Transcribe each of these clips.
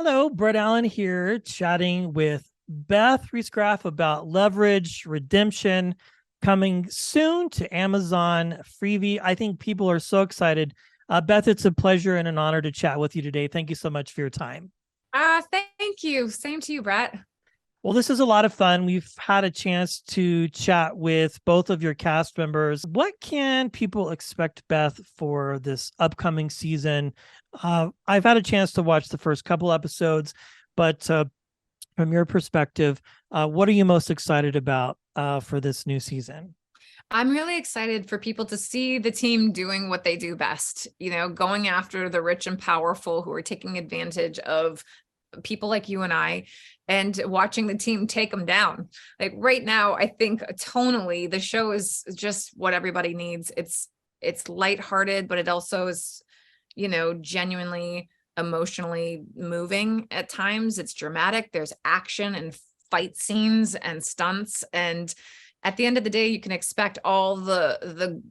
Hello, Brett Allen here, chatting with Beth Riesgraf about Leverage Redemption coming soon to Amazon Freevee. I think people are so excited. Beth, it's a pleasure and an honor to chat with you today. Thank you so much for your time. Thank you. Same to you, Brett. Well, this is a lot of fun. We've had a chance to chat with both of your cast members. What can people expect, Beth, for this upcoming season? I've had a chance to watch the first couple episodes, but from your perspective, what are you most excited about for this new season? I'm really excited for people to see the team doing what they do best, going after the rich and powerful who are taking advantage of people like you and I, and watching the team take them down. Like right now, I think tonally the show is just what everybody needs. It's lighthearted, but it also is, genuinely emotionally moving at times. It's dramatic. There's action and fight scenes and stunts, and at the end of the day, you can expect all the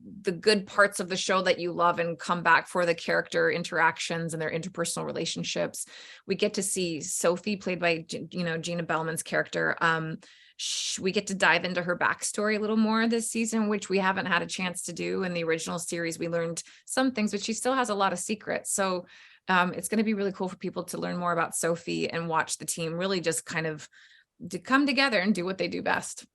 good parts of the show that you love and come back for the character interactions and their interpersonal relationships. We get to see Sophie, played by Gina Bellman's character. We get to dive into her backstory a little more this season, which we haven't had a chance to do in the original series. We learned some things, but she still has a lot of secrets. So it's going to be really cool for people to learn more about Sophie and watch the team really just kind of to come together and do what they do best.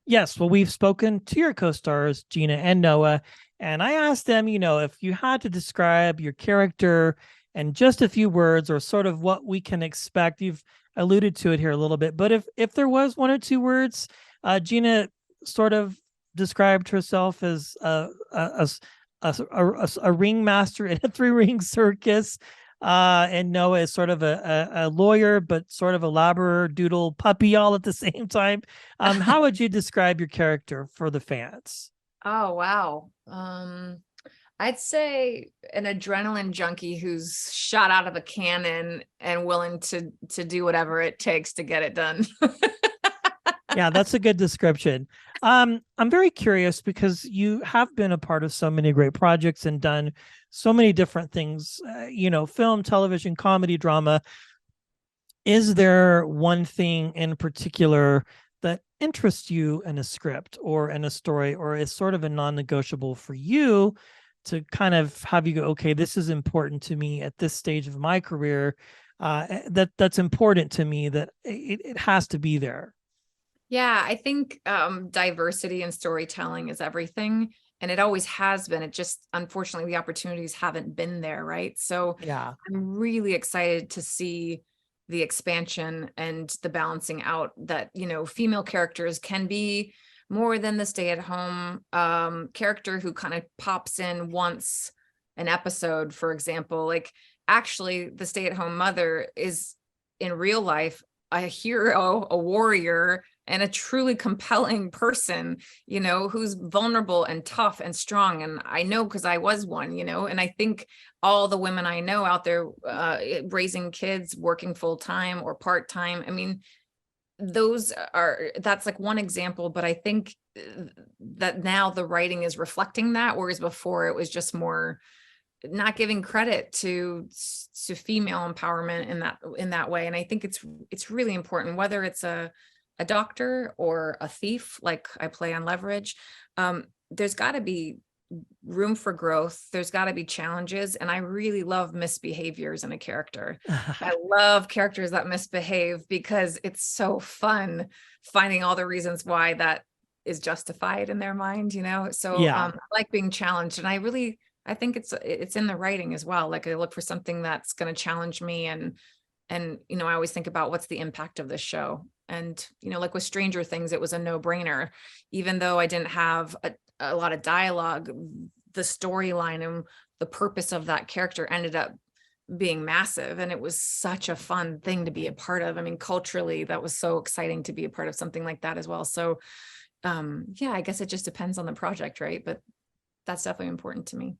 Yes, well, we've spoken to your co-stars, Gina and Noah, and I asked them, if you had to describe your character in just a few words or sort of what we can expect. You've alluded to it here a little bit, but if there was one or two words, Gina sort of described herself as a ringmaster in a three-ring circus. And Noah is sort of a lawyer, but sort of a labradoodle puppy all at the same time. How would you describe your character for the fans? Oh, wow. I'd say an adrenaline junkie who's shot out of a cannon and willing to do whatever it takes to get it done. Yeah, that's a good description. I'm very curious because you have been a part of so many great projects and done so many different things, film, television, comedy, drama. Is there one thing in particular that interests you in a script or in a story, or is sort of a non-negotiable for you to kind of have you go, okay, this is important to me at this stage of my career, that's important to me, that it has to be there? Yeah, I think diversity in storytelling is everything. And it always has been. It just, unfortunately, the opportunities haven't been there, right? So Yeah. I'm really excited to see the expansion and the balancing out that, female characters can be more than the stay-at-home character who kind of pops in once an episode, for example. Like, actually, the stay-at-home mother is in real life a hero, a warrior, and a truly compelling person, who's vulnerable and tough and strong. And I know because I was one, and I think all the women I know out there raising kids, working full time or part time. I mean, that's like one example, but I think that now the writing is reflecting that, whereas before it was just more not giving credit to female empowerment in that way. And I think it's really important, whether it's a doctor or a thief like I play on Leverage. There's got to be room for growth. There's got to be challenges, and I really love misbehaviors in a character. I love characters that misbehave because it's so fun finding all the reasons why that is justified in their mind. So Yeah. I like being challenged, and I think it's in the writing as well. Like, I look for something that's going to challenge me, and I always think about what's the impact of this show. And like with Stranger Things, it was a no-brainer. Even though I didn't have a lot of dialogue, the storyline and the purpose of that character ended up being massive, and it was such a fun thing to be a part of. I mean, culturally, that was so exciting to be a part of something like that as well. So yeah, I guess it just depends on the project, right? But that's definitely important to me.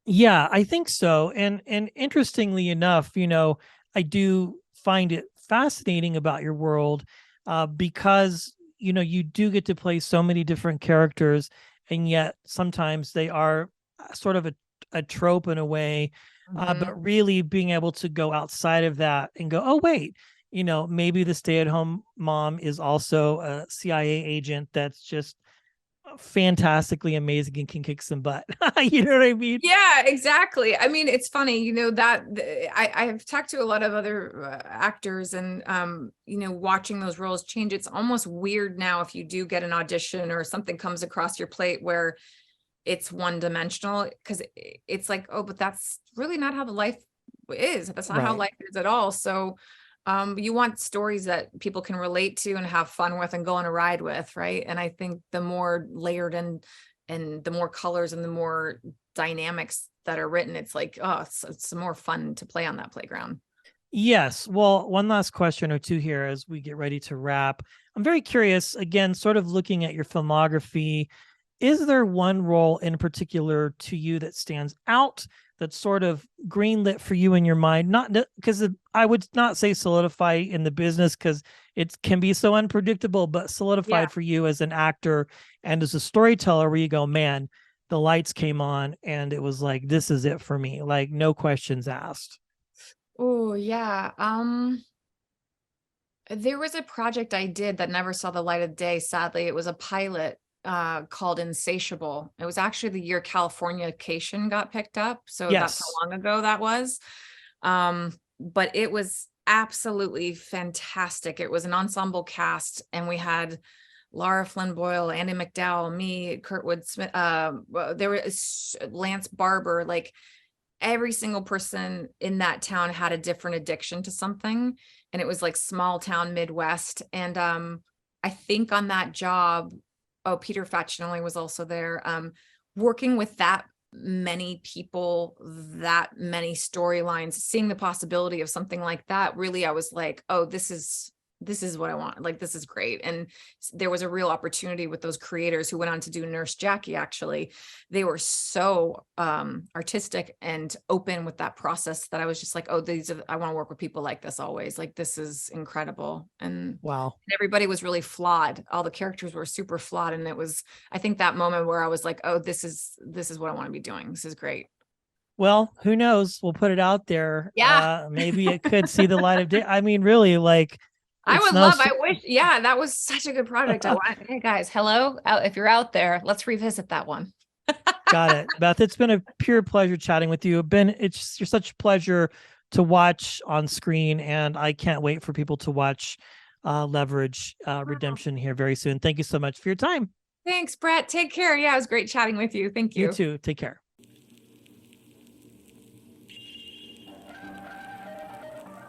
Yeah, I think so. And interestingly enough, I do find it fascinating about your world, because you do get to play so many different characters, and yet sometimes they are sort of a trope in a way. Mhm. But really being able to go outside of that and go, oh, wait, maybe the stay-at-home mom is also a CIA agent that's just fantastically amazing and can kick some butt. You know what I mean? Yeah, exactly. I mean, it's funny, that I have talked to a lot of other actors, and watching those roles change. It's almost weird now if you do get an audition or something comes across your plate where it's one dimensional, because it's like, oh, but that's really not how the life is. That's not how Right. life is at all. So you want stories that people can relate to and have fun with and go on a ride with, right? And I think the more layered and the more colors and the more dynamics that are written, it's like, oh, it's more fun to play on that playground. Yes. Well, one last question or two here as we get ready to wrap. I'm very curious, again, sort of looking at your filmography. Is there one role in particular to you that stands out, that's sort of greenlit for you in your mind? Not because I would not say solidify in the business because it can be so unpredictable, but Yeah. solidified for you as an actor and as a storyteller where you go, man, the lights came on and it was like, this is it for me. Like, no questions asked. Oh, yeah. There was a project I did that never saw the light of day, sadly. It was a pilot called Insatiable. It was actually the year Californication got picked up, so that's how Yes. long ago that was. But it was absolutely fantastic. It was an ensemble cast, and we had Laura Flynn Boyle, Andy McDowell, me, Kurtwood Smith, there was Lance Barber. Like, every single person in that town had a different addiction to something, and it was like small town Midwest. And I think on that job, oh, Peter Facinelli was also there. Working with that many people, that many storylines, seeing the possibility of something like that, really, I was like, oh, this is what I want. Like, this is great. And there was a real opportunity with those creators who went on to do Nurse Jackie. Actually, they were so artistic and open with that process that I was just like, oh, I want to work with people like this always. Like, this is incredible. And Wow. everybody was really flawed. All the characters were super flawed. And it was, I think, that moment where I was like, oh, this is what I want to be doing. This is great. Well, who knows? We'll put it out there. Yeah. Maybe it could see the light of day. I mean, really, like I it's would no. love, I wish, yeah, that was such a good project. I want, hey guys, hello, if you're out there, let's revisit that one. Got it, Beth. It's been a pure pleasure chatting with you. You're such a pleasure to watch on screen, and I can't wait for people to watch Leverage Wow. Redemption here very soon. Thank you so much for your time. Thanks, Brett. Take care. Yeah, it was great chatting with you. Thank You you. too. Take care.